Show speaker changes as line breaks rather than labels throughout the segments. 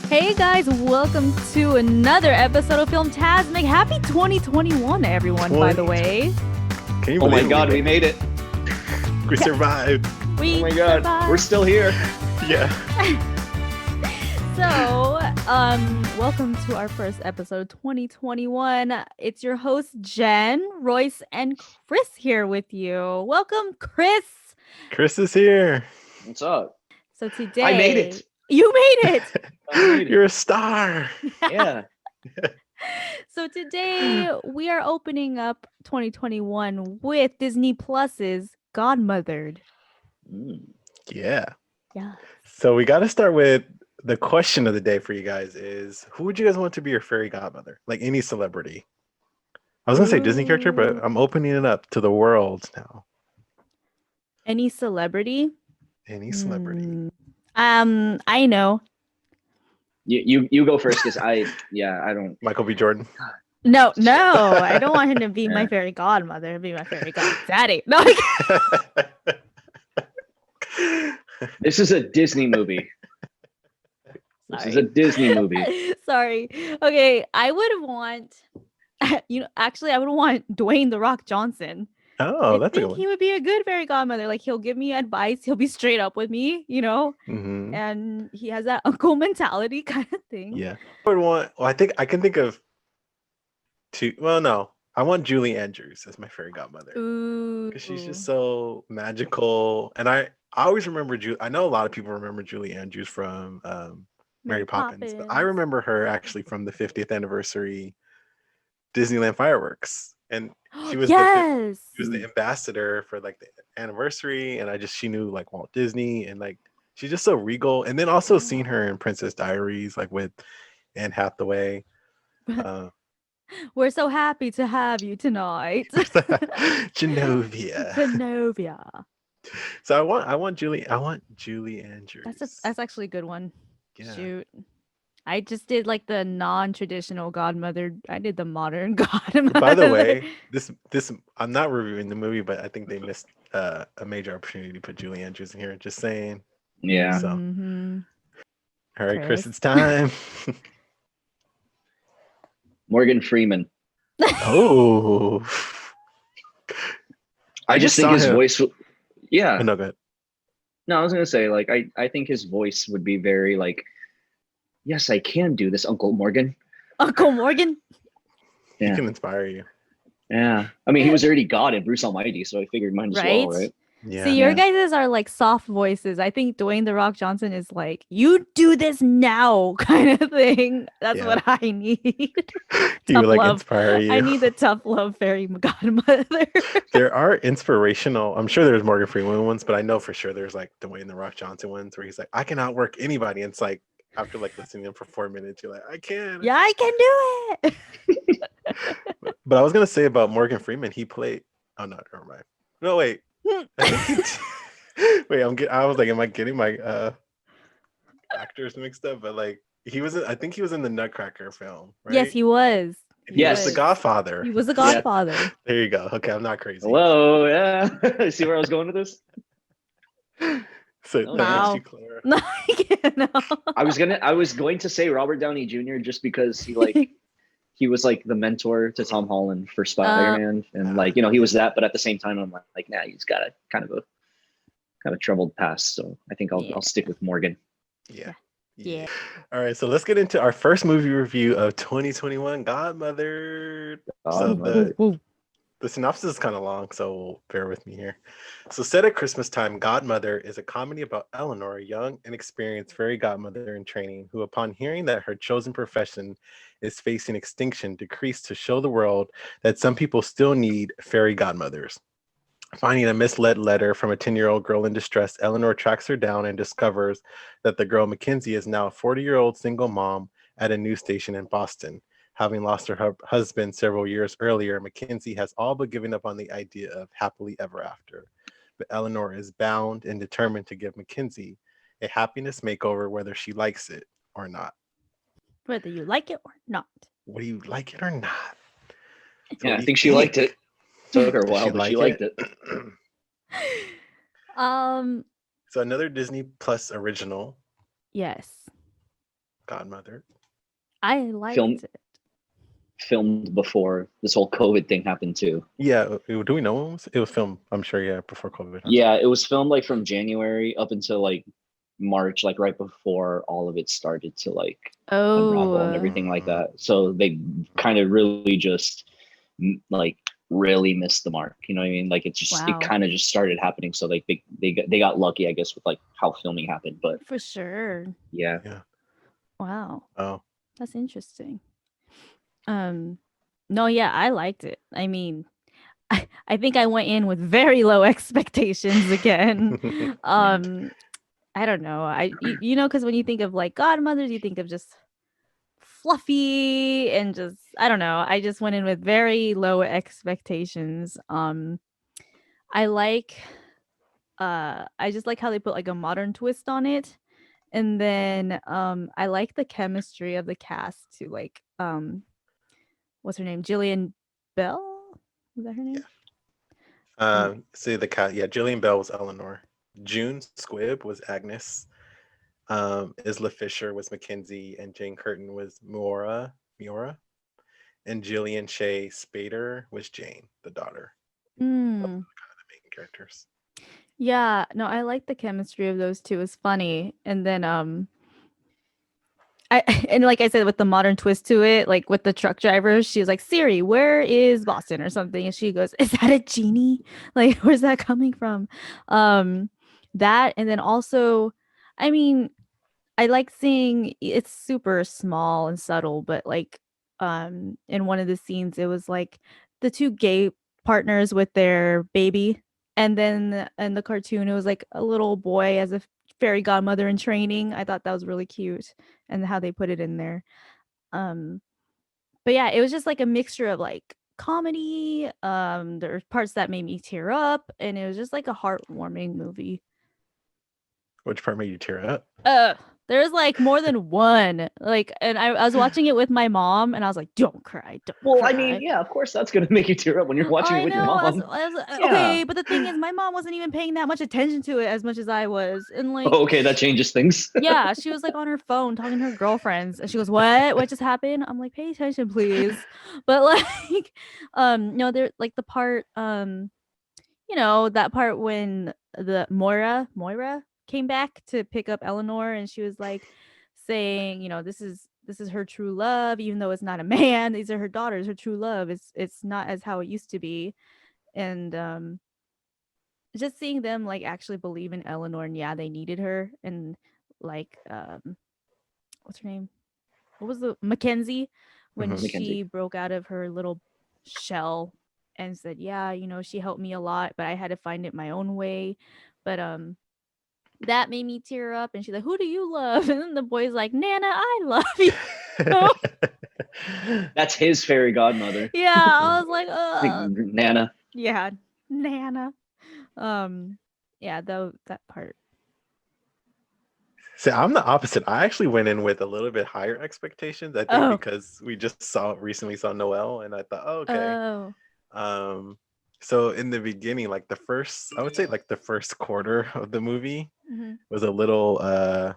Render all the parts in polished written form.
Hey guys, welcome to another episode of Filmtasmic. Happy 2021, everyone, by the way.
Can you
Oh my
believe
God, we made it.
we survived?
We
Oh my God,
survived.
we're still here.
Yeah.
So, welcome to our first episode 2021. It's your host Jen, Royce, and Kris here with you. Welcome, Kris.
Kris is here.
What's up?
So today
I made it.
You made it.
I made it.
You're a star.
Yeah.
So today we are opening up 2021 with Disney Plus's Godmothered.
Yeah.
Yeah.
So we got to start with the question of the day for you guys is who would you guys want to be your fairy godmother? Like any celebrity. I was going to say Disney character, but I'm opening it up to the world now.
Any celebrity?
Any celebrity.
I know.
You go first because I don't.
Michael B. Jordan.
No, I don't want him to be my fairy godmother, be my fairy goddaddy. No,
This is a Disney movie. This is a Disney movie.
Sorry. Okay, I would want I would want Dwayne "The Rock" Johnson.
Oh,
I
that's a good
think
one.
he would be a good fairy godmother. Like he'll give me advice, he'll be straight up with me,
Mhm.
and he has that uncle mentality kind of thing.
Yeah. I would want, well, I think I can think of two. Well, no, I want Julie Andrews as my fairy godmother.
Ooh.
Because she's just so magical. And I always remember I know a lot of people remember Julie Andrews from Mary Poppins, but I remember her actually from the 50th anniversary Disneyland fireworks. And she was
yes.
she was the ambassador for like the anniversary, and she knew like Walt Disney, and like she's just so regal. And then also seeing her in Princess Diaries, like with Anne Hathaway.
We're so happy to have you tonight.
Genovia. So I want Julie Andrews.
That's actually a good one.
Yeah.
Shoot. I just did like the non-traditional godmother. I did the modern godmother.
By the way, this I'm not reviewing the movie, but I think they missed a major opportunity to put Julie Andrews in here. Just saying.
Yeah.
So.
Mm-hmm.
All right, Kris, it's time.
Morgan Freeman.
Oh.
I just think his voice. Yeah.
No, go ahead.
No, I was gonna say like I think his voice would be very like. Yes, I can do this, Uncle Morgan.
Uncle Morgan?
Yeah. He can inspire you.
Yeah. I mean, he was already God in Bruce Almighty, so I figured mine as well, right?
Yeah.
So your guys' are like soft voices. I think Dwayne "The Rock" Johnson is like, you do this now kind of thing. That's what I need.
He would like inspire you.
I need the tough love fairy godmother.
There are inspirational, I'm sure there's Morgan Freeman ones, but I know for sure there's like Dwayne "The Rock" Johnson ones where he's like, I can outwork anybody. And it's like, after like listening to him for 4 minutes, you're like, I can.
Yeah, I can do
it. But I was gonna say about Morgan Freeman, he played. Oh no, never mind. No, wait. I think wait, I was like, am I getting my actors mixed up? But like, I think he was in the Nutcracker film, right?
Yes, he was.
He was the Godfather.
He was the Godfather.
Yeah. There you go. Okay, I'm not crazy.
Hello, yeah. See where I was going with this?
So
wow.
No,
I was going to say Robert Downey Jr. just because he was like the mentor to Tom Holland for Spider-Man, and like he was that, but at the same time I'm like nah, he's got a kind of troubled past, so I think I'll stick with Morgan.
Yeah. All right, so let's get into our first movie review of 2021, Godmothered. So the synopsis is kind of long, so bear with me here. So set at Christmas time, Godmother is a comedy about Eleanor, a young and experienced fairy godmother in training, who upon hearing that her chosen profession is facing extinction, decrees to show the world that some people still need fairy godmothers. Finding a misled letter from a 10-year-old girl in distress, Eleanor tracks her down and discovers that the girl Mackenzie is now a 40-year-old single mom at a news station in Boston. Having lost her husband several years earlier, Mackenzie has all but given up on the idea of happily ever after. But Eleanor is bound and determined to give Mackenzie a happiness makeover, whether she likes it or not.
Whether you like it or not.
Whether you like it or not.
So I think she liked it. Took her a while, but she liked it.
So another Disney Plus original.
Yes.
Godmother?
I liked
Film-
it.
Filmed before this whole COVID thing happened too.
Yeah, do we know when it was filmed? I'm sure, yeah, before COVID. Huh?
Yeah, it was filmed like from January up until like March, like right before all of it started to like unravel and
Oh,
everything like that. So they kind of really just like really missed the mark. You know what I mean? Like it
wow.
kind of just started happening. So like they got lucky, I guess, with like how filming happened. But
For sure.
yeah.
Wow.
Oh,
That's interesting. No, yeah, I liked it. I mean, I think I went in with very low expectations again. I don't know. You know, because when you think of like godmothers, you think of just fluffy and just I don't know. I just went in with very low expectations. I like I just like how they put like a modern twist on it. And then I like the chemistry of the cast too. Like what's her name? Jillian Bell? Was that her name?
See the cat. Yeah, Jillian Bell was Eleanor. June Squibb was Agnes. Isla Fisher was Mackenzie, and Jane Curtin was Miora, and Jillian Shea Spader was Jane, the daughter. Those are kind of the main characters.
Yeah, no, I like the chemistry of those two. It's funny. And then I and like I said, with the modern twist to it, like with the truck driver, she was like, Siri, where is Boston or something? And she goes, is that a genie? Like, where's that coming from? That and then also, I mean, I like seeing it's super small and subtle, but like in one of the scenes it was like the two gay partners with their baby. And then in the cartoon it was like a little boy as a fairy godmother in training. I thought that was really cute and how they put it in there. Um but yeah, it was just like a mixture of like comedy. There were parts that made me tear up and it was just like a heartwarming movie.
Which part made you tear up?
There's like more than one. Like, and I was watching it with my mom, and I was like, "Don't cry, don't
Well,
cry."
I mean, yeah, of course that's gonna make you tear up when you're watching it with your mom.
Okay, but the thing is, my mom wasn't even paying that much attention to it as much as I was, and like,
Oh, okay, that changes things.
yeah, she was like on her phone talking to her girlfriends, and she goes, "What? What just happened?" I'm like, "Pay attention, please." But like, no, there like the part, you know, that part when the Moira came back to pick up Eleanor and she was like saying, you know, this is her true love, even though it's not a man. These are her daughters, her true love. It's not as how it used to be. And just seeing them like actually believe in Eleanor and yeah, they needed her and like what's her name? What was the Mackenzie when
Mackenzie.
she broke out of her little shell and said, "Yeah, you know, she helped me a lot, but I had to find it my own way." But that made me tear up and she's like, "Who do you love?" And then the boy's like, "Nana, I love you."
That's his fairy godmother.
Yeah, I was like,
Nana.
Yeah, Nana. Yeah, though that part.
See, I'm the opposite. I actually went in with a little bit higher expectations. I think because we just recently saw Noelle, and I thought, oh, okay. So in the beginning, like I would say like the first quarter of the movie was a little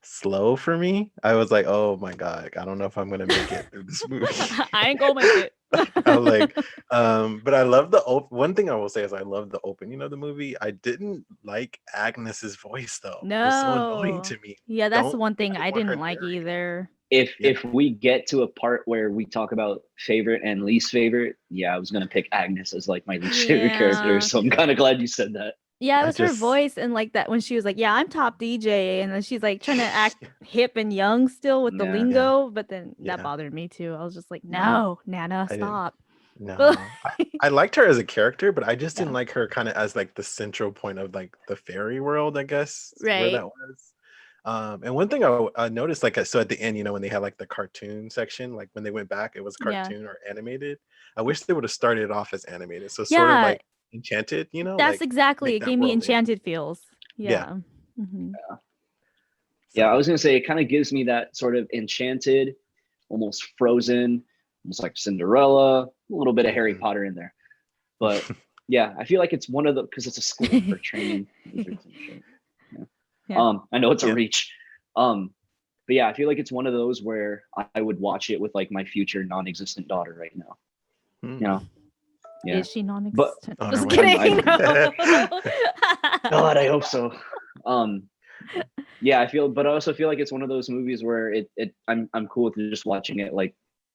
slow for me. I was like, oh my god, I don't know if I'm gonna make it through this movie.
I ain't gonna make it.
I'm like, but I love one thing I will say is I love the opening of the movie. I didn't like Agnes's voice though.
No.
It was so annoying to me.
Yeah, that's one thing I didn't like either.
If we get to a part where we talk about favorite and least favorite, yeah, I was gonna pick Agnes as like my least favorite character. So I'm kind of glad you said that.
Yeah, it was her voice and like that when she was like, "Yeah, I'm top DJ," and then she's like trying to act hip and young still with the lingo, but then that bothered me too. I was just like, "No, Nana, stop."
No, I liked her as a character, but I just didn't like her kind of as like the central point of like the fairy world, I guess, where that was. And one thing I noticed, like, so at the end, you know, when they had like the cartoon section, like when they went back, it was cartoon or animated. I wish they would have started off as animated, so sort of like Enchanted, you know.
That's
like,
exactly. It gave me Enchanted feels. Yeah.
Yeah, I was gonna say it kind of gives me that sort of Enchanted, almost Frozen, almost like Cinderella, a little bit of Harry Potter in there. But yeah, I feel like it's one of the because it's a school for training wizards and shit. I know it's a reach. But but yeah, I feel like it's one of those where I would watch it with like my future non-existent daughter right now.
Hmm.
You know, yeah.
Is she
But
non-existent?
Oh,
Just
no,
kidding.
I'm-
No.
God, I hope so. Yeah, but I also feel like it's one of those movies where I'm cool with just watching it like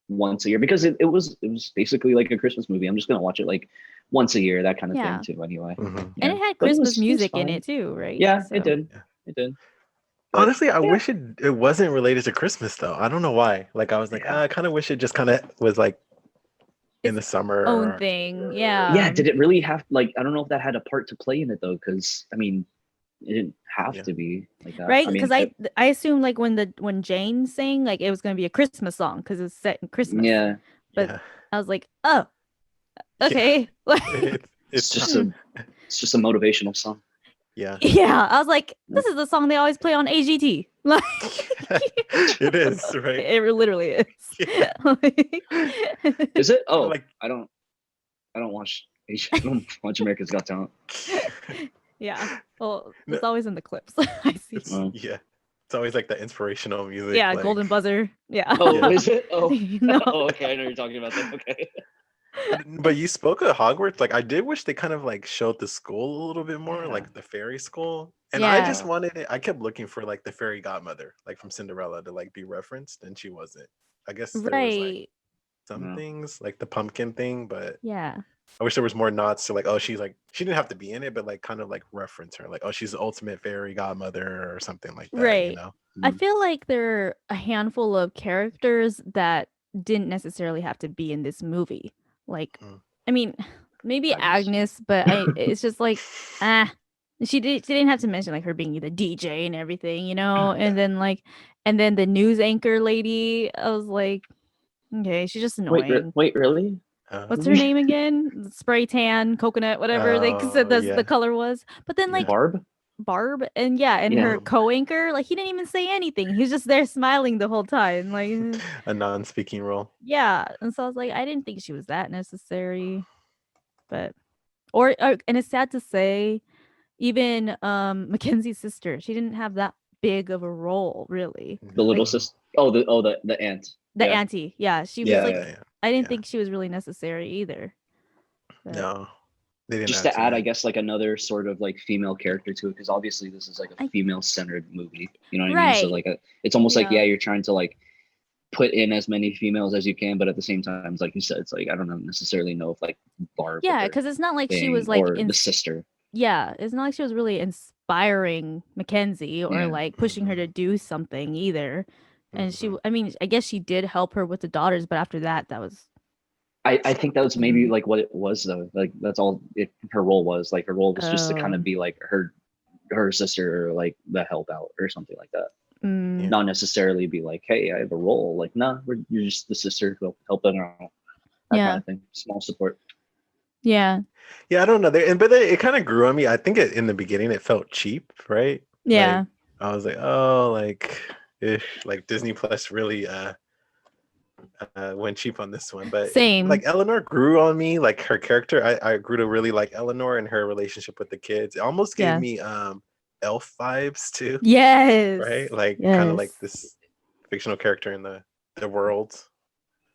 once a year because it was basically like a Christmas movie. I'm just gonna watch it like once a year, that kind of
Yeah.
thing too. Anyway,
Mhm.
yeah.
And it had
But
Christmas
it was
music in
fine.
it too, right?
Yeah,
So-
it did.
Yeah.
It did. But,
Honestly, I
yeah.
wish it wasn't related to Christmas though. I don't know why. Like I was like,
Yeah.
I kind of wish it just kind of was like in the
Its
summer.
own
Or,
thing.
Yeah,
Yeah.
did it really have like I don't know if that had a part to play in it though, because I mean, it didn't have
Yeah.
to be like that.
Right?
I mean,
Because I assumed like when Jane sang, like it was gonna be a Christmas song because it's set in Christmas.
yeah,
But
yeah,
I was like, oh,
Yeah.
okay.
it's
it's just
not-
a motivational song.
yeah.
Yeah. I was like, this is the song they always play on AGT. Like
It is, right?
it literally is.
Yeah.
Is it? Oh,
Like-
I don't watch I don't watch America's Got Talent.
Yeah. Well,
No.
it's always in the clips. I see.
It's,
Oh.
yeah. It's always like the inspirational music.
Yeah,
like,
golden buzzer. Yeah.
Oh,
Yeah.
is it? Oh,
No.
oh, okay. I know you're talking about that. Okay.
But you spoke of Hogwarts. Like I did wish they kind of like showed the school a little bit more,
Yeah.
like the fairy school. And I just
Yeah.
wanted it. I kept looking for like the fairy godmother, like from Cinderella, to like be referenced, and she wasn't. I guess there was like
Right.
some
No.
things, like the pumpkin thing, but
Yeah.
I wish there was more nods to like, oh, she's like she didn't have to be in it, but like kind of like reference her, like, oh, she's the ultimate fairy godmother or something like that. You
Right.
know?
I feel like there are a handful of characters that didn't necessarily have to be in this movie. Like,
Mm.
I mean, maybe
Agnes.
Agnes, but it's just like, she didn't have to mention like her being the DJ and everything, you know. And then the news anchor lady, I was like, okay, she's just annoying.
Wait, really?
What's her name again? Spray tan, coconut, whatever they said
Oh,
the color was. But then like
Barb?
Barb and and
Yeah.
her co-anchor, like he didn't even say anything. He was just there smiling the whole time. Like
A non-speaking role.
yeah. And so I was like, I didn't think she was that necessary. But or and it's sad to say, even Mackenzie's sister, she didn't have that big of a role, really.
The little
No.
sister. Oh, the aunt.
The
Yeah.
auntie. Yeah. She was
Yeah.
like
Yeah.
I didn't
yeah.
think she was really necessary either. But-
No, they didn't.
Just
have
to add, I
much.
guess, like another sort of like female character to it, because obviously this is like a
I-
female-centered movie. You know what I mean? So
Right.
like, it's almost like
Yeah.
you're trying to like put in as many females as you can, but at the same time, it's like you said, it's like I don't know, necessarily know if like Barb.
Yeah,
or
because it's not like she
thing,
was like
or the sister.
yeah, it's not like she was really inspiring Mackenzie or
Yeah.
like pushing her to do something either. And
Mhm.
I mean, I guess she did help her with the daughters, but after that, that was
I think that was maybe like what it was though. Like that's all her role was. Like her role was just to kind
Oh.
of be like her sister or like the help out or something like that.
mm,
Yeah.
Not necessarily be like, hey, I have a role. Like, nah, you're just the sister helping out. That
Yeah.
kind of thing. Small support.
yeah,
Yeah, I don't know. But it kind of grew on me. I think in the beginning it felt cheap, right?
yeah,
Like, I was like, oh, like Disney Plus really went cheap on this one. But
same.
like Eleanor grew on me. Like her character, I grew to really like Eleanor and her relationship with the kids. It almost gave
Yeah.
me Elf vibes too,
Yes,
right? Like kind of like
yes.
this fictional character in the world.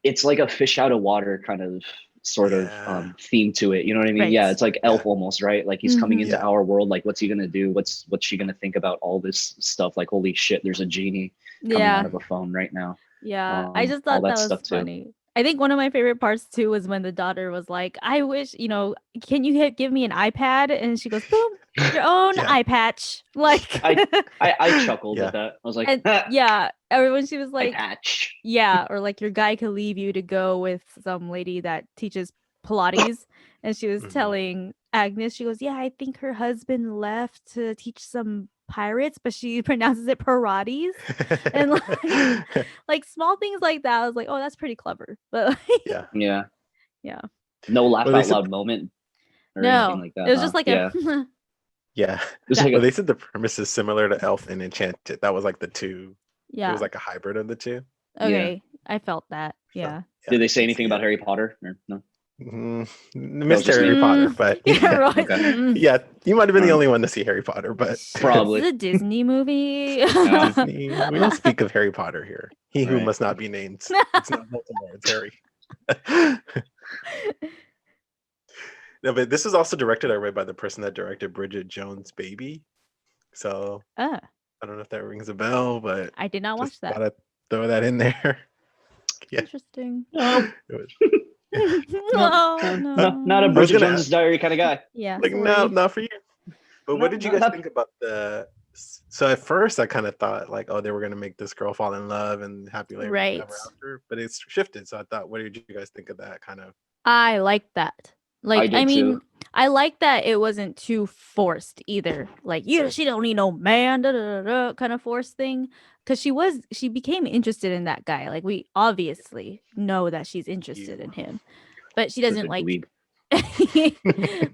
It's like a fish out of water kind of sort
Yeah.
of theme to it. You know what I mean? Yeah,
Right.
it's like Elf almost, right? Like he's coming
Mhm.
into
Yeah.
our world. Like, what's he gonna do? What's she gonna think about all this stuff? Like, holy shit, there's a genie coming
Yeah,
out of a phone right now.
yeah. I just
all
thought
that
that was
stuff too.
funny. I think one of my favorite parts too was when the daughter was like, "I wish, can you give me an iPad?" And she goes, "Boom, your own
Yeah.
eye patch." Like,
I chuckled
Yeah.
at that. I was like,
and yeah, everyone she was
like,
like,
patch.
yeah, or like your guy could leave you to go with some lady that teaches Pilates. And she was
Mhm.
telling Agnes, she goes, yeah, I think her husband left to teach some pirates, but she pronounces it Pilates. And like small things like that. I was like, oh, that's pretty clever. But like,
yeah.
Yeah.
Yeah.
No laugh
Well, they
out
said-
loud moment or anything
no,
like that.
it was
huh?
just like
yeah.
a
Yeah.
It's
that-
like
Well,
a,
they said the premise is similar to Elf and Enchanted. That was like the two. It
yeah.
was like a hybrid of the two.
Okay, I felt that.
So,
Yeah.
did they say
I can
anything
see
about
it.
Harry Potter? Or, no.
Missed
just
Harry
me.
Potter, but
Yeah, Royce.
Okay.
yeah, you might have been the only one to see Harry Potter, but
Probably.
It's a Disney movie.
Disney. We don't speak of Harry Potter here. He who
Right.
must not be named. It's not Voldemort. It's Harry. No, but this is also directed, I read, by the person that directed Bridget Jones' Baby. So
Ah,
I don't know if that rings a bell, but
I did not watch
just
that.
thought I'd throw that in there. Yeah.
Interesting.
No,
It was,
No,
not a
was
Bridget
gonna
Jones's Diary kind of guy.
Yeah,
like, no,
sorry.
not for you. But what
No,
did you
not-
guys think about the? So at first, I kind of thought like, oh, they were gonna make this girl fall in love and happy ever
Right.
after, but it's shifted. So I thought, what did you guys think of that kind of?
I like that. Like,
did
I mean,
too.
I like that it wasn't too forced either. Like, yeah, she don't need no man, kind of forced thing. Because she became interested in that guy. Like, we obviously know that she's interested in him, but she doesn't
Such a
like
dweeb.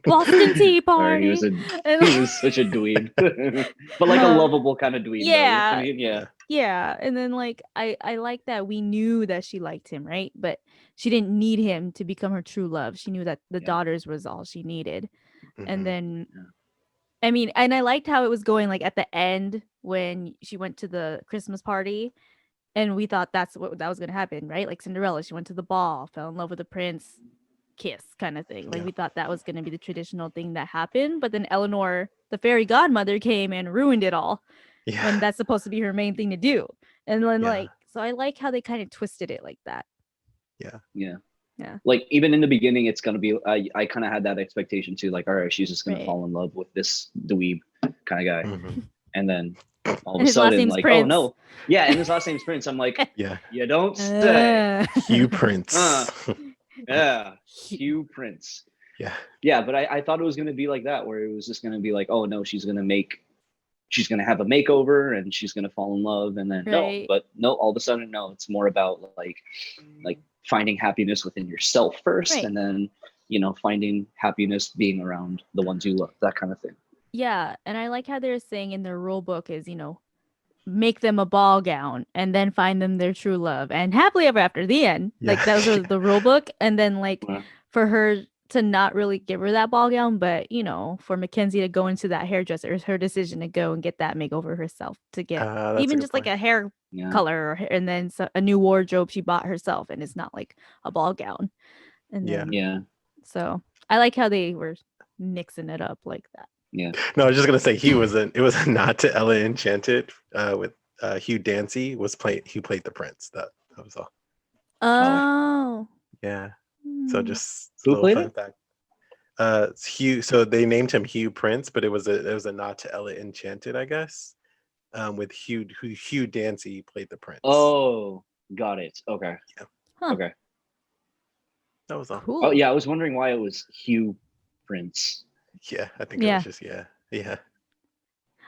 Boston Tea
Sorry,
Party.
he was such a dweeb, but like a lovable kind of dweeb.
Yeah.
Though. I mean, yeah.
Yeah, and then like I like that we knew that she liked him, right? But she didn't need him to become her true love. She knew that the
Yeah.
daughters was all she needed. And
Mhm.
then
Yeah.
I mean, and I liked how it was going like at the end when she went to the Christmas party and we thought that was going to happen, right? Like Cinderella, she went to the ball, fell in love with the prince, kiss kind of thing. Like
Yeah.
we thought that was going to be the traditional thing that happened, but then Eleanor, the fairy godmother, came and ruined it all
Yeah.
when that's supposed to be her main thing to do. And then
Yeah.
like, so I like how they kind of twisted it like that.
Yeah.
Yeah.
Like even in the beginning, it's gonna be. I kind of had that expectation too. Like, all right, she's just gonna
Right.
fall in love with this dweeb kind of guy,
Mhm.
and then all of
And
a
his last
sudden,
name's
like,
Prince.
oh no, yeah, and his last name's Prince. I'm like,
Yeah.
you don't say.
Hugh Prince.
Yeah, Hugh Prince.
Yeah.
Yeah, but I thought it was gonna be like that, where it was just gonna be like, oh no, she's gonna have a makeover and she's gonna fall in love, and then
Right.
no, all of a sudden no, it's more about like finding happiness within yourself first,
Right.
and then finding happiness being around the ones you love, that kind of thing.
Yeah, and I like how they're saying in their rule book is, make them a ball gown and then find them their true love and happily ever after the end. Like
Yeah.
those are the rule book. And then like
Yeah.
for her to not really give her that ball gown, but for Mackenzie to go into that hairdresser, it's her decision to go and get that makeover herself to get
That's a
even
good
just like
point.
a hair
Yeah.
color and then a new wardrobe she bought herself, and it's not like a ball gown. And
Yeah.
then,
Yeah.
so I like how they were mixing it up like that.
Yeah.
No, I was just gonna say it was a nod to Ella Enchanted with Hugh Dancy who played the prince. That was all.
Oh.
Yeah. So just
Who
little
played
fun
it?
fact. It's Hugh. So they named him Hugh Prince, but it was a nod to Ella Enchanted, I guess. With Hugh Dancy played the prince.
Oh, got it. Okay.
Yeah.
Huh.
Okay.
That was all.
Cool.
Oh yeah, I was wondering why it was Hugh Prince.
Yeah, I think it
Yeah.
was just yeah.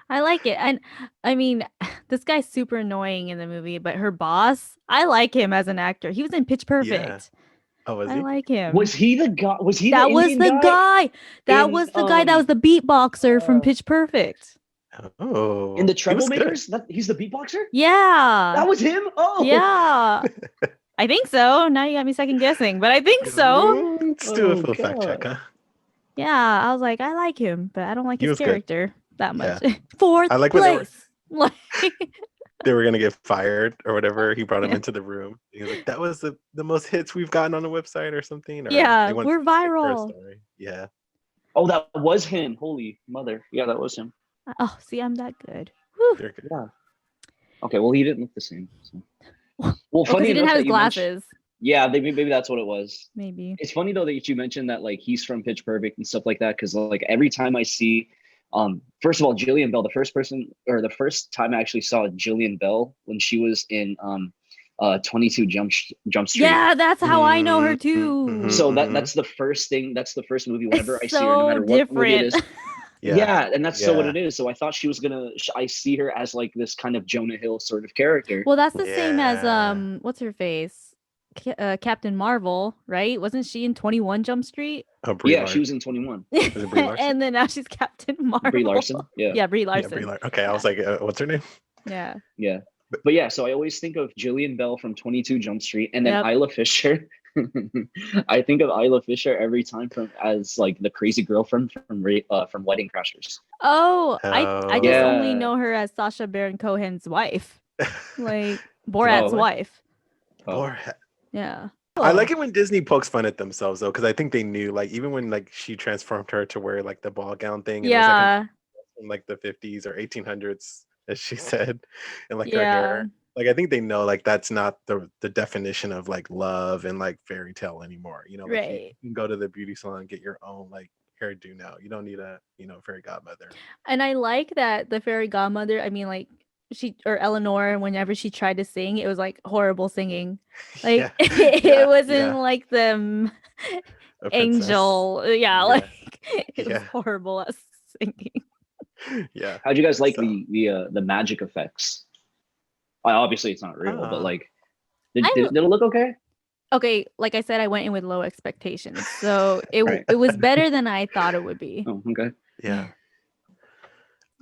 I like it. And I mean, this guy's super annoying in the movie, but her boss, I like him as an actor. He was in Pitch Perfect.
Oh, was
I
he?
like him.
Was he the guy? Was he
that
the
was
Indian
the
guy
guy. That
in,
was the guy that was the beatboxer from Pitch Perfect.
Oh,
in the
he was good.
Troublemakers? He's the beatboxer?
Yeah.
That was him? Oh.
Yeah. I think so. Now you got me second guessing, but I think so.
Let's do a
Oh,
full fact
God.
check, huh?
Yeah. I was like, I like him, but I don't like
He
his
was good.
character that
Yeah.
much. Fourth
I like when they were-
place. Like,
They were gonna get fired or whatever. He brought him
Yeah.
into the room. He was like, "That was the most hits we've gotten on the website or something." Or
Yeah,
they wanted
we're
to make her a
viral.
story. Yeah.
Oh, that was him. Holy mother. Yeah, that was him.
oh, see, I'm that good. Whew.
They're good.
Yeah. Okay, well, he didn't look the same. So. Well,
Well, 'cause
funny
he didn't
enough
have
that
his
you mentioned-
glasses.
Yeah, maybe that's what it was.
Maybe.
It's funny though that you mentioned that like he's from Pitch Perfect and stuff like that, because like every time I see, first of all, Jillian Bell, the first time I actually saw Jillian Bell when she was in 22 Jump Street.
Yeah, that's how I know her
Mhm,
too.
mhm.
So that's the first thing. That's the first movie. Whenever
It's
I see her, no
so
matter what movie it
different.
is. Yeah, and that's so what
Yeah.
it is. So I thought she was gonna. I see her as like this kind of Jonah Hill sort of character.
Well, that's the same as
Yeah.
what's her face? Captain Marvel, right? Wasn't she in 21 Jump Street?
Oh, Brie
Yeah,
Larson.
she was in 21.
it Brie Larson?
And then now she's Captain Marvel.
Brie Larson. Yeah.
Yeah, Brie
Yeah,
Larson.
Brie Larson. Okay, I was like, what's her name?
Yeah.
Yeah. But yeah, so I always think of Jillian Bell from 22 Jump Street and then
Yep.
Isla Fisher I think of Isla Fisher every time as like the crazy girlfriend from Wedding Crashers.
Oh, I just only
Yeah.
know her as Sacha Baron Cohen's wife, like Borat's
Oh.
wife.
Borat.
Yeah.
I like it when Disney pokes fun at themselves though, because I think they knew, like, even when like she transformed her to wear like the ball gown thing, and it was like in like the 50s or 1800s, as she said, and like her hair. Like I think they know like that's not the definition of like love and like fairy tale anymore. You know, like you can go to the beauty salon and get your own like hairdo now. You don't need a fairy godmother.
And I like that the fairy godmother, I mean, like Eleanor, whenever she tried to sing, it was like horrible singing. Like it wasn't like them angel. Like it was horrible at singing.
Yeah.
How'd you guys like the magic effects? Obviously it's not real, but like did it look okay?
Okay, like I said, I went in with low expectations, so it was better than I thought it would be.
Oh, okay.
Yeah.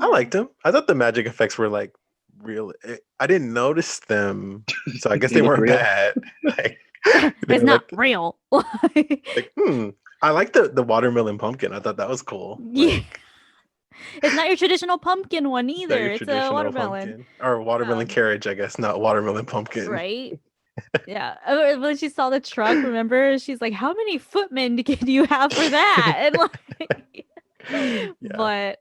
I liked them. I thought the magic effects were like real. I didn't notice them, so I guess they weren't bad. Like,
it's not real.
Like, I like the watermelon pumpkin. I thought that was cool.
Yeah. It's not your traditional pumpkin one either. It's a watermelon.
Pumpkin. Or watermelon carriage, I guess, not watermelon pumpkin.
Right? Yeah. When she saw the truck, remember, she's like, how many footmen can you have for that? And like, but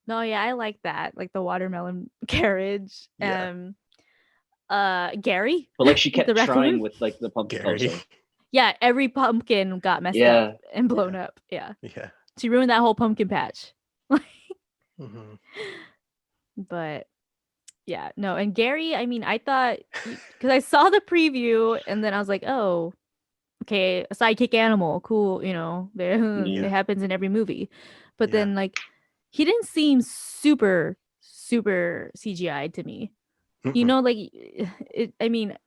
no, yeah, I like that. Like the watermelon carriage. Gary.
But like she kept trying with like the pumpkin.
Gary.
Yeah, every pumpkin got messed up and blown up. Yeah.
Yeah.
She ruined that whole pumpkin patch.
Mm-hmm.
But yeah, no, and Gary, I mean, I thought, because I saw the preview and then I was like, oh, okay, a sidekick animal, cool, it happens in every movie. But then like he didn't seem super CGI to me. I mean,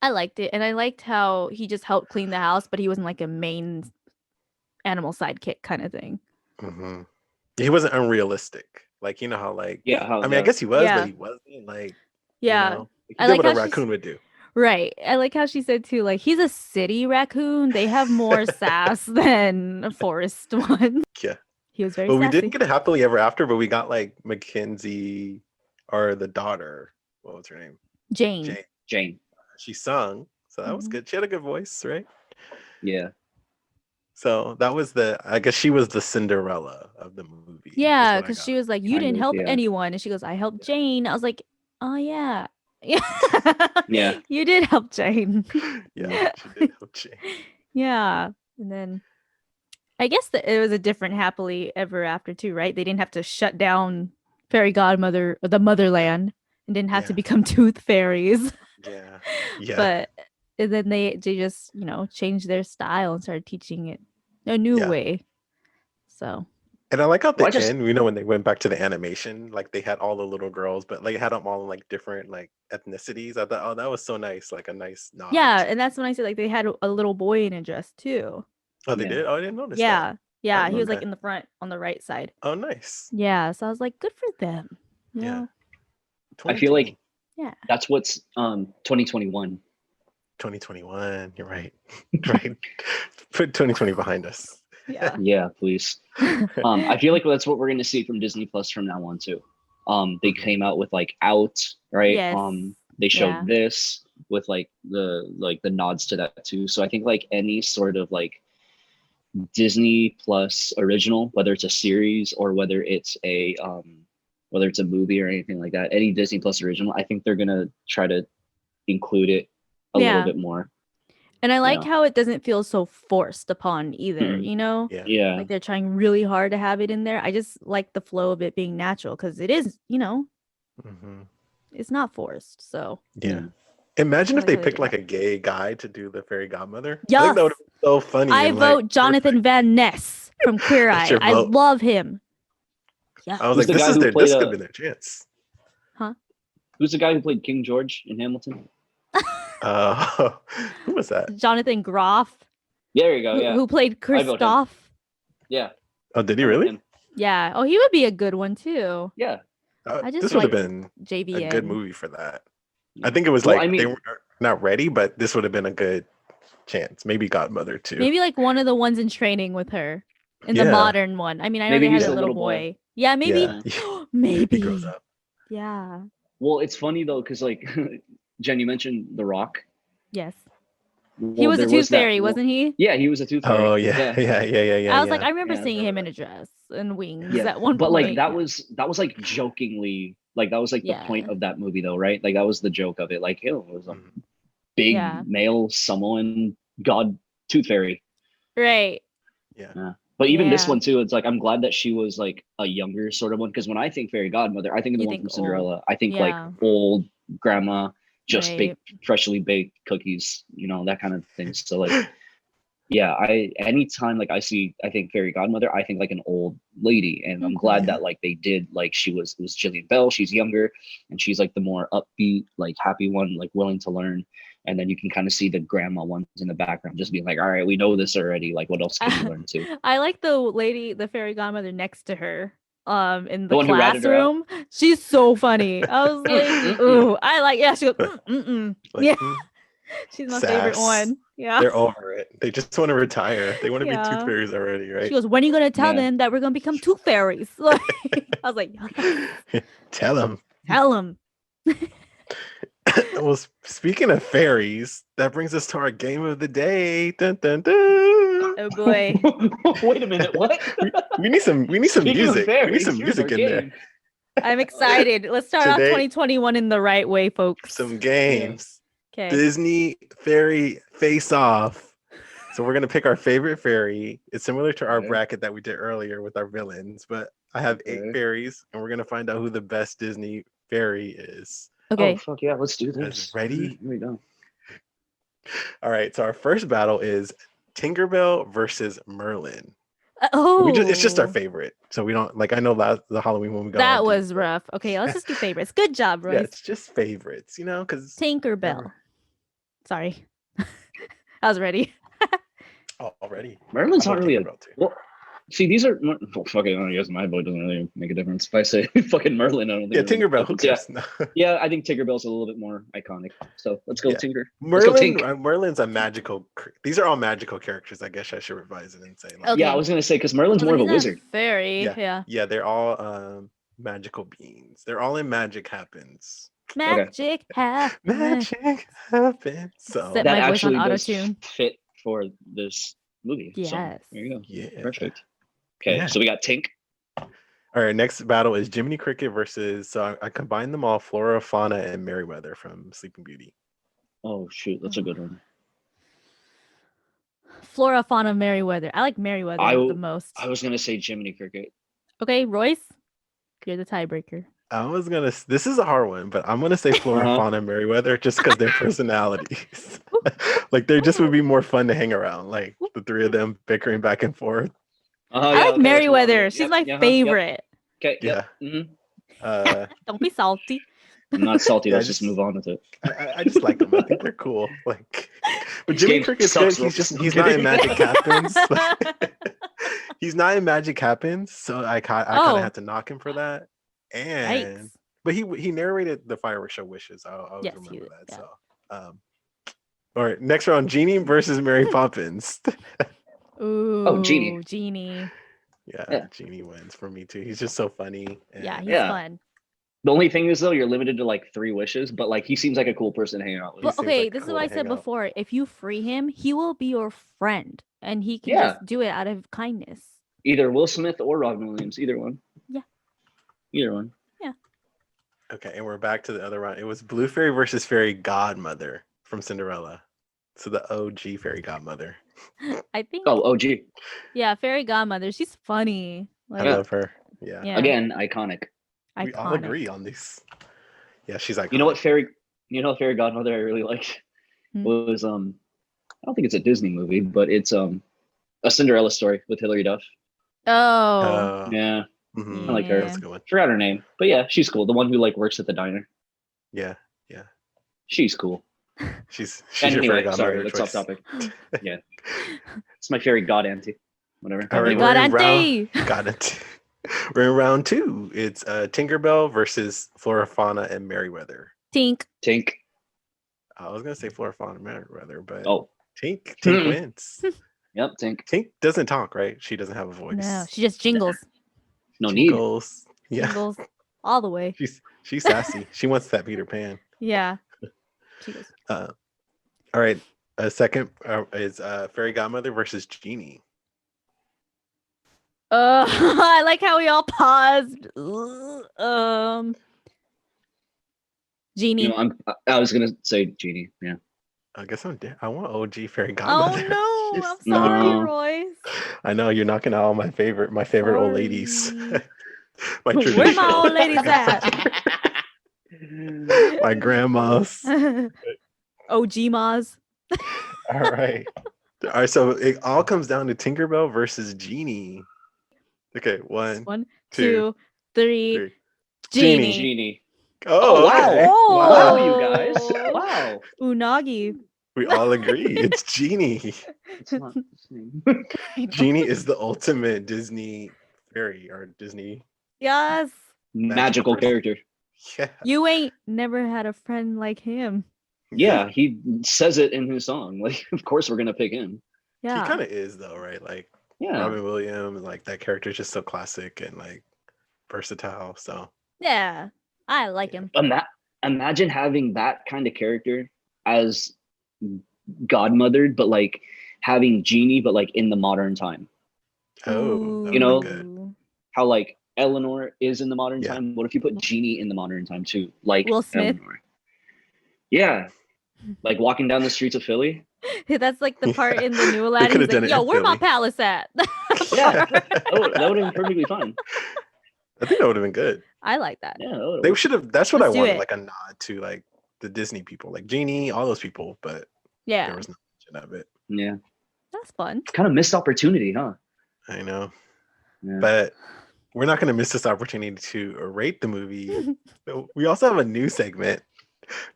I liked it, and I liked how he just helped clean the house, but he wasn't like a main animal sidekick kind of thing.
Mm-hmm. He wasn't unrealistic. Like, you know how like I mean, I guess he was, but he wasn't like he did what a raccoon would do.
Right. I like how she said too, like he's a city raccoon. They have more sass than a forest one.
Yeah.
He was very
Well,
sassy.
we didn't get a happily ever after, but we got like Mackenzie or the daughter. What was her name?
Jane.
She sung, so that was good. She had a good voice, right?
Yeah.
So that was I guess she was the Cinderella of the movie.
Yeah, because she was like, you didn't help anyone. And she goes, I helped Jane. I was like, oh, yeah. Yeah. You did help Jane.
Yeah, she did help Jane.
Yeah. And then I guess it was a different happily ever after too, right? They didn't have to shut down Fairy Godmother, or the Motherland, and didn't have to become tooth fairies.
Yeah.
But and then they just, changed their style and started teaching it a new way. So.
And I like how at the end, when they went back to the animation, like they had all the little girls, but like had them all in like different like ethnicities. I thought, oh, that was so nice, like a nice nod.
Yeah, and that's when I said like they had a little boy in a dress too.
Oh, they did? Oh, I didn't notice that.
Yeah, he was like in the front on the right side.
Oh, nice.
Yeah, so I was like, good for them.
Yeah.
I feel like that's what's 2021.
2021, you're right. Right. Put 2020 behind us.
Yeah,
please. I feel like that's what we're going to see from Disney Plus from now on too. They came out with like Out, right?
Yes.
They showed this with like the nods to that too. So I think like any sort of like Disney Plus original, whether it's a series or whether it's a movie or anything like that, any Disney Plus original, I think they're gonna try to include it a little bit more.
And I like how it doesn't feel so forced upon either,
Yeah.
Like they're trying really hard to have it in there. I just like the flow of it being natural because it is, it's not forced. So
Imagine if they picked like a gay guy to do the fairy godmother.
Yes.
I think that would be so funny.
I vote Jonathan Van Ness from Queer Eye. I love him. Yeah.
I was like, this could have been their chance.
Huh?
Who's the guy who played King George in Hamilton?
Who was that?
Jonathan Groff.
There you go. Yeah.
Who played Kristoff?
Yeah.
Oh, did he really?
Yeah. Oh, he would be a good one too.
Yeah.
I just
this would have been
JVN.
a good movie for that. I think it was like not ready, but this would have been a good chance. Maybe Godmother too.
Maybe like one of the ones in training with her in the
Yeah.
modern one. I mean, I know
Maybe
they had
he's
a
the
little
little boy.
boy. Yeah, maybe.
Yeah.
Maybe.
He grows up.
Yeah.
Well, it's funny though, because like Jen, you mentioned The Rock.
Yes. He
Well,
was a
there
tooth
that
fairy, wasn't he?
Yeah, he was a tooth fairy.
Oh yeah.
I was like, I remember
Yeah, I
seeing him
remember
in
that.
a dress and wings
Yeah,
at one
but like
point.
that was like jokingly, like that was like the point of that movie though, right? Like that was the joke of it. Like, it was a big male Samoan god tooth fairy.
Right.
Yeah.
But even this one too, it's like I'm glad that she was like a younger sort of one, because when I think fairy godmother, I think of the one from Cinderella.
Old.
I think like old grandma, just
Right.
freshly baked cookies, that kind of thing. So like, yeah, anytime like I think fairy godmother, I think like an old lady, and I'm glad that like they did, like it was Jillian Bell. She's younger, and she's like the more upbeat, like happy one, like willing to learn. And then you can kind of see the grandma ones in the background just being like, all right, we know this already. Like, what else can we learn too?
I like the lady, the fairy godmother next to her in the
one
classroom. She's so funny. I was like, ooh, I like, she goes, like, yeah. She's my favorite one. Yeah.
They're over it. They just want to retire. They want to be tooth fairies already, right?
She goes, when are you going to tell them that we're going to become tooth fairies? Like, I was like,
tell them.
Tell them.
Well, speaking of fairies, that brings us to our game of the day. Dun, dun, dun. Oh
boy!
Wait a minute. What?
we need some music.
Fairies,
we need some music in there.
I'm excited. Let's start off 2021 in the right way, folks.
Some games.
Okay.
Disney fairy face off. So we're gonna pick our favorite fairy. It's similar to our bracket that we did earlier with our villains, but I have 8 fairies, and we're gonna find out who the best Disney fairy is.
Okay.
Oh, fuck yeah, let's do this.
Ready?
Here we go.
All right, so our first battle is Tinkerbell versus Merlin.
Oh,
it's just our favorite. So we don't I know the Halloween one we got.
That was rough. Okay, let's just do favorites. Good job, Royce.
Yeah, it's just favorites, because
Tinkerbell. Sorry. I was ready.
Already.
Merlin's not really well, see, these are fucking. I guess my vote doesn't really make a difference if I say fucking Merlin. I don't think.
Yeah, Tinkerbell.
Yeah, I think Tinkerbell's a little bit more iconic. So let's go Tinker.
Merlin's a magical. These are all magical characters. I guess I should revise it and say.
Yeah, I was gonna say because Merlin's more of a wizard.
Fairy. Yeah.
They're all magical beings. They're all in Magic Happens.
Magic happens.
Magic happens. So
that
actually
does
fit for this movie.
Yes.
So, there you go.
Yeah.
Perfect. Okay, so we got Tink.
All right, next battle is Jiminy Cricket versus. So I combined them all: Flora, Fauna, and Merryweather from Sleeping Beauty.
Oh shoot, that's a good one.
Flora, Fauna, Merryweather. I like Merryweather the most.
I was gonna say Jiminy Cricket.
Okay, Royce, you're the tiebreaker.
This is a hard one, but I'm gonna say Flora, Fauna, and Merryweather just because their personalities. They just would be more fun to hang around. Like the three of them bickering back and forth.
I like Merryweather. She's my favorite.
Okay.
Yeah.
Don't be salty.
I'm not salty. Let's just move on with it.
I just like them. I think they're cool. But Jiminy Cricket's good. He's not in Magic Happens. He's not in Magic Happens, so I kind of had to knock him for that. But he narrated the fireworks show Wishes. I always remember that. Yeah. So all right, next round, Genie versus Mary Poppins.
Ooh,
Genie.
Yeah, Genie wins for me too. He's just so funny.
He's fun.
The only thing is though, you're limited to 3 wishes, but he seems like a cool person to hang out with.
But, okay, this is what I said before. If you free him, he will be your friend, and he can just do it out of kindness.
Either Will Smith or Robin Williams, either one.
Yeah.
Either one.
Yeah.
Okay, and we're back to the other round. It was Blue Fairy versus Fairy Godmother from Cinderella. So the OG Fairy Godmother.
I think.
Oh, OG.
Yeah, Fairy Godmother. She's funny.
I love her. Yeah.
Again, iconic.
We all agree on these. Yeah, she's iconic.
You know what Fairy Godmother I really liked was I don't think it's a Disney movie, but it's a Cinderella story with Hilary Duff.
Oh.
Yeah.
Mm-hmm.
I like her.
That's a good one.
Forgot her name, but yeah, she's cool. The one who works at the diner.
Yeah.
She's cool.
She's
anyway,
your fairy godmother.
Sorry, let's off topic. Yeah, it's my fairy god auntie. Whatever.
All right,
God auntie.
God auntie. We're in round 2. It's Tinkerbell versus Flora, Fauna, and Merryweather.
Tink.
I was gonna say Flora Fauna Merriweather, but
Oh,
Tink
Hmm.
wins.
yep. Tink.
Tink doesn't talk, right? She doesn't have a voice.
No, she just jingles,
No need.
Jingles. Yeah,
jingles all the way.
she's sassy. She wants that Peter Pan.
Yeah, she goes.
All right. A second is Fairy Godmother versus Genie.
I like how we all paused. Genie.
You know, I was gonna say Genie. Yeah.
I guess I want OG Fairy
Oh
Godmother.
no, I'm
Jeez.
sorry,
No.
Royce.
I know you're knocking out all my favorite old ladies.
Sorry.
My
Where my
traditional.
old ladies at?
My grandmas.
OG Maz.
All right. All right. So it all comes down to Tinkerbell versus Genie. Okay. One,
1,
two,
2, 3.
three.
Genie.
Genie.
Oh,
wow.
okay.
Oh.
Wow,
Wow.
you guys. Wow.
Unagi.
We all agree. It's Genie.
It's not the same.
Genie is the ultimate Disney fairy or Disney.
Yes.
Magical
person.
character.
Yeah.
You ain't never had a friend like him.
Yeah, he says it in his song. Like, of course we're gonna pick him.
Yeah.
He kind of is though, right? Like
Yeah.
Robin Williams, like that character is just so classic and like versatile. So
Yeah. I like him.
Imagine having that kind of character as Godmothered, but like having Genie, but like in the modern time.
oh, that
You
would
know,
be good.
How like Eleanor is in the modern
Yeah.
time. What if you put Genie in the modern time too? Like
Will Smith.
Eleanor. Yeah. Like walking down the streets of Philly.
That's like the part in the new
They
Aladdin.
could
He's
have done
like,
it
yo,
in
where my
Philly.
palace at?
Yeah. that would have been perfectly fine.
I think that would have been good.
I like that.
Yeah. that would've
They
worked.
should have. That's what
Let's
I
do
wanted,
it.
like a nod to like the Disney people, like Genie, all those people. But
Yeah.
there was no mention of it.
Yeah.
That's fun.
Kind of missed opportunity, huh?
I know,
Yeah.
but we're not going to miss this opportunity to rate the movie. We also have a new segment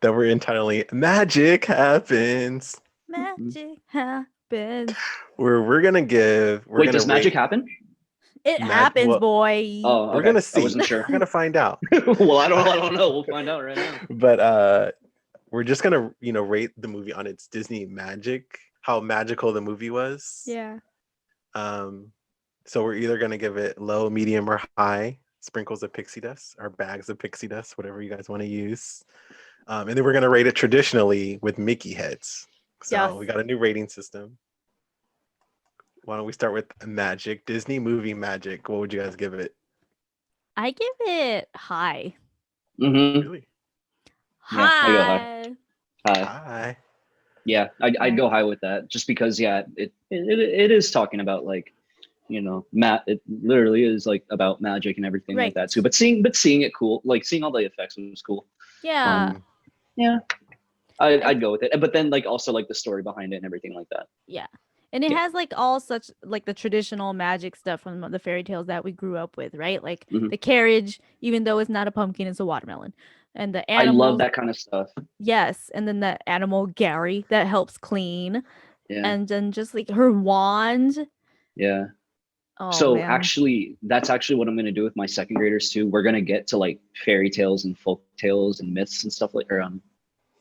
that we're entitling "Magic Happens,"
Magic happens.
where we're gonna give. We're
Wait,
gonna
does magic
rate-
happen?
It
Mag-
happens,
well-
boy.
Oh,
We're
okay.
gonna
I
see.
wasn't sure.
We're gonna find out.
Well, I don't know. We'll find out right now.
But we're just gonna rate the movie on its Disney magic, how magical the movie was.
Yeah.
So we're either gonna give it low, medium, or high sprinkles of pixie dust or bags of pixie dust, whatever you guys want to use. And then we're gonna rate it traditionally with Mickey heads. So
Yes.
we got a new rating system. Why don't we start with magic, Disney movie magic? What would you guys give it?
I give it high.
Mm-hmm.
Really?
Yeah, I go
High.
high.
High.
Yeah, I'd go high with that, just because it is talking about like, it literally is like about magic and everything
Right.
like that too. But seeing it cool, like seeing all the effects was cool.
Yeah.
Yeah, I'd go with it. But then like also like the story behind it and everything like that.
Yeah. And it
Yeah.
has like all such like the traditional magic stuff from the fairy tales that we grew up with, right? Like
Mhm.
the carriage, even though it's not a pumpkin, it's a watermelon. And the
I
animals.
love that kind of stuff.
Yes. And then the animal Gary that helps clean.
Yeah,
And then just like her wand.
yeah.
Oh,
So
man.
actually, that's actually what I'm gonna do with my second graders too. We're gonna get to like fairy tales and folk tales and myths and stuff or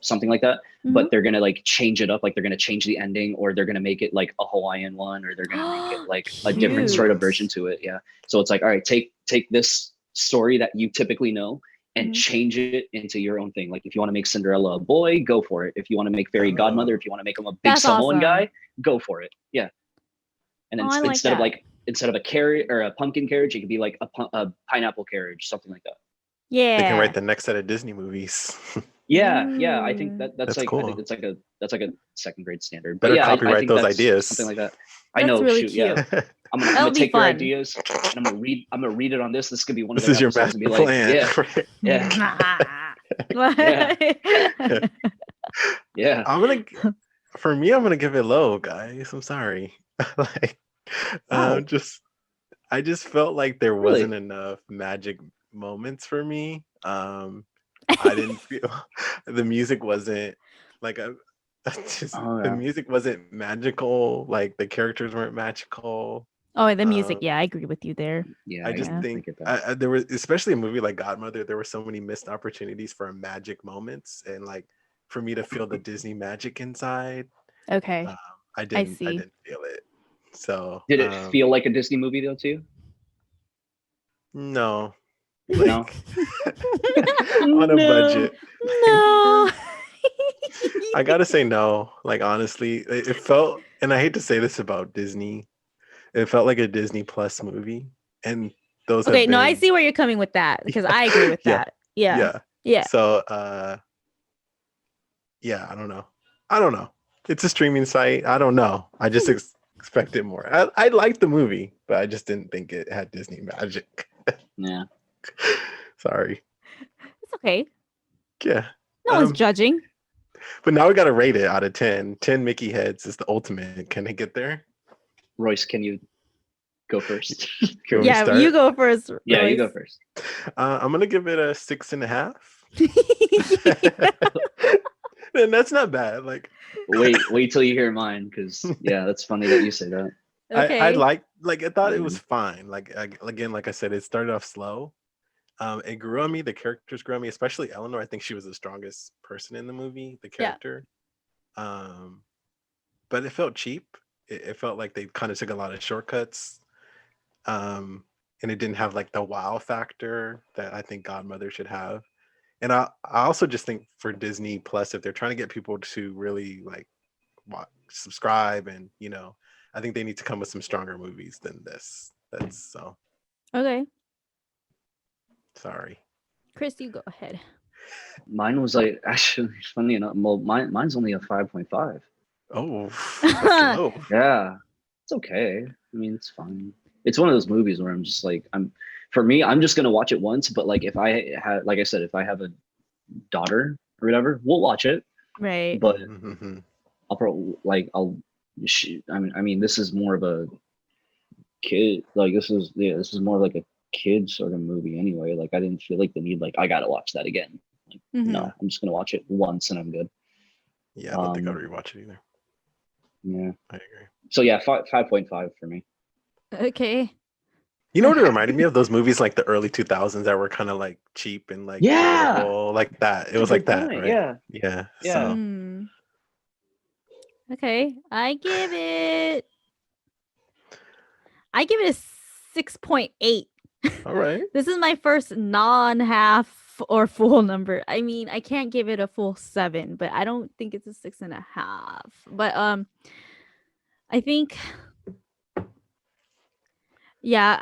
something like that.
Mhm.
But they're gonna like change it up, like they're gonna change the ending, or they're gonna make it like a Hawaiian one, or they're gonna make it like a different sort of
Cute.
version to it. Yeah. So it's like, all right, take this story that you typically know and
Mhm.
change it into your own thing. Like if you want to make Cinderella a boy, go for it. If you want to make fairy
Oh.
godmother, if you want to make him a big
That's
Samoan
awesome.
guy, go for it. Yeah. And then
Oh, I like
instead of
that.
like a carriage or a pumpkin carriage, it could be like a pineapple carriage, something like that.
Yeah.
They can write the next set of Disney movies.
Yeah. I think that's
That's
like
cool.
I think that's like a second grade standard.
Better
But yeah, I
copyright
think
those
that's
ideas.
something like that. I
That's
know.
really
shoot, yeah.
cute.
I'm
That'll
gonna
be
take your
fun.
ideas and I'm gonna read it on this. This could be one of
This
their
is your
episodes
master
and be like,
plan.
Yeah, yeah.
For me, I'm gonna give it low, guys. I'm sorry. Like,
Wow.
I just felt like there
Really?
wasn't enough magic moments for me. I didn't feel the music wasn't like
Oh,
the
yeah.
music wasn't magical. Like the characters weren't magical.
Oh, the music.
Um,
Yeah, I agree with you there.
Yeah,
I just
Yeah.
think
get that.
there was, especially a movie like Godmother, there were so many missed opportunities for magic moments, and like for me to feel the Disney magic inside.
Okay.
I
I
didn't
see.
feel it. So
Did it feel like a Disney movie though too?
no.
No.
On a
No.
budget.
No.
I gotta say no. Like honestly, it felt, and I hate to say this about Disney, it felt like a Disney Plus movie, and those
Okay,
have
no, I
been
see where you're coming with that because I agree with
yeah,
that. Yeah.
yeah.
Yeah.
So yeah, I don't know. It's a streaming site. I don't know. I just expected more. I liked the movie, but I just didn't think it had Disney magic.
Yeah.
Sorry.
It's okay.
Yeah.
No one's judging.
But now we got to rate it out of 10. 10 Mickey heads is the ultimate. Can it get there?
Royce, can you go first?
Can we
Yeah,
start?
you go first.
Yeah, you go
Royce.
first.
I'm gonna give it a 6.5. And that's not bad. Like,
Wait till you hear mine, because yeah, that's funny that you say that.
Okay.
I like I thought it was fine. Like again, like I said, it started off slow. It grew on me. The characters grew on me, especially Eleanor. I think she was the strongest person in the movie. The character. But it felt cheap. It felt like they kind of took a lot of shortcuts. And it didn't have like the wow factor that I think Godmother should have. And I also just think for Disney Plus, if they're trying to get people to really like subscribe, and I think they need to come with some stronger movies than this. That's so.
Okay.
Sorry.
Kris, you go ahead.
Mine was like, actually, funny enough, well, mine's only a 5.5.
Oh, that's low.
Yeah, it's okay. I mean, it's fine. It's one of those movies where I'm just like, for me, I'm just gonna watch it once. But like, if I had, like I said, if I have a daughter or whatever, we'll watch it.
Right.
But
Mm-hmm.
I'll probably I mean, this is more of a kid. Like this is more like a kid sort of movie anyway. Like I didn't feel like the need. Like I gotta watch that again. Like, no, I'm just gonna watch it once and I'm good.
Yeah, I don't think I'll rewatch it either.
Yeah,
I agree.
So yeah, 5.5 for me.
Okay.
You know what it reminded me of? Those movies like the early 2000s that were kind of like cheap and like affordable, like that. It was like that, right?
Yeah.
Yeah.
Yeah.
So.
Okay, I give it a 6.8.
All right.
This is my first non-half or full number. I mean, I can't give it a full 7, but I don't think it's a 6.5. But I think, yeah,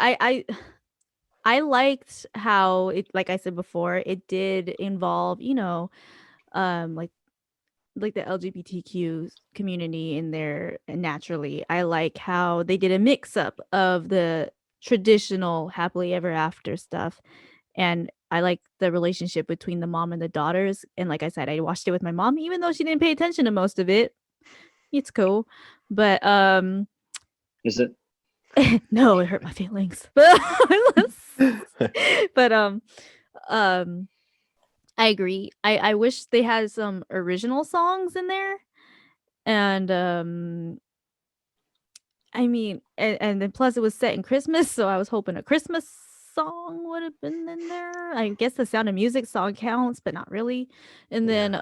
I liked how it, like I said before, it did involve, like the LGBTQ community in there naturally. I like how they did a mix up of the traditional happily ever after stuff, and I like the relationship between the mom and the daughters. And like I said, I watched it with my mom, even though she didn't pay attention to most of it. It's cool, but
Is it?
no, it hurt my feelings. But I agree. I wish they had some original songs in there. And I mean, and then plus it was set in Christmas, so I was hoping a Christmas song would have been in there. I guess the Sound of Music song counts, but not really. And then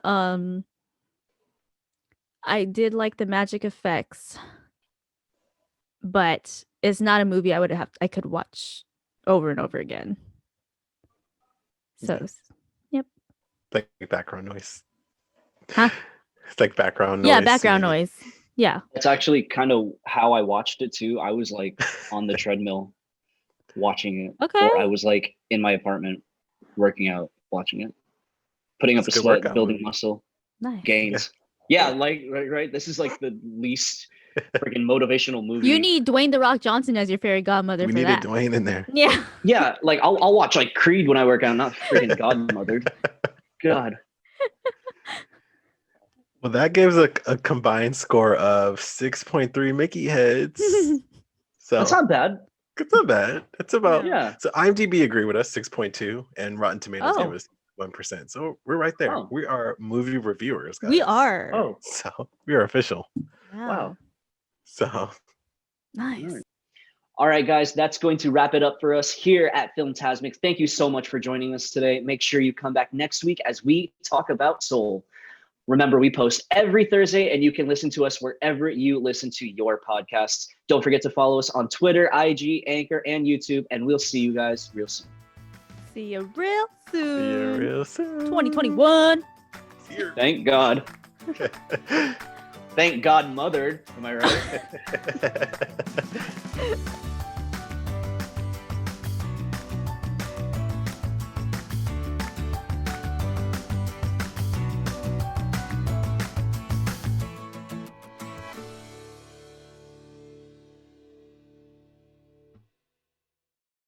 I did like the magic effects, but it's not a movie I could watch over and over again. So, yep.
Like background noise.
Huh?
It's like background noise.
Yeah, background noise. Yeah.
It's actually kind of how I watched it too. I was like on the treadmill watching it.
Okay.
Or I was like in my apartment working out, watching it, putting up a sweat, building muscle,
nice
gains. Yeah, like right. This is like the least freaking motivational movie.
You need Dwayne "The Rock" Johnson as your fairy godmother.
We
for
needed
that.
Dwayne in there.
Yeah.
Yeah, like I'll watch like Creed when I work out, not freaking Godmothered. God.
Well, that gives a combined score of 6.3 Mickey heads. So
that's not bad.
It's not bad. It's about So IMDb agree with us 6.2, and Rotten Tomatoes gave us 1%. So we're right there. We are movie reviewers, guys.
We are.
Oh,
so we are official.
Wow.
So
nice.
All right, guys, that's going to wrap it up for us here at Filmtasmic. Thank you so much for joining us today. Make sure you come back next week as we talk about Soul. Remember, we post every Thursday, and you can listen to us wherever you listen to your podcasts. Don't forget to follow us on Twitter, IG, Anchor, and YouTube, and we'll see you guys real soon.
See you real soon.
See you real soon.
2021.
Thank God. Thank Godmothered. Am I right?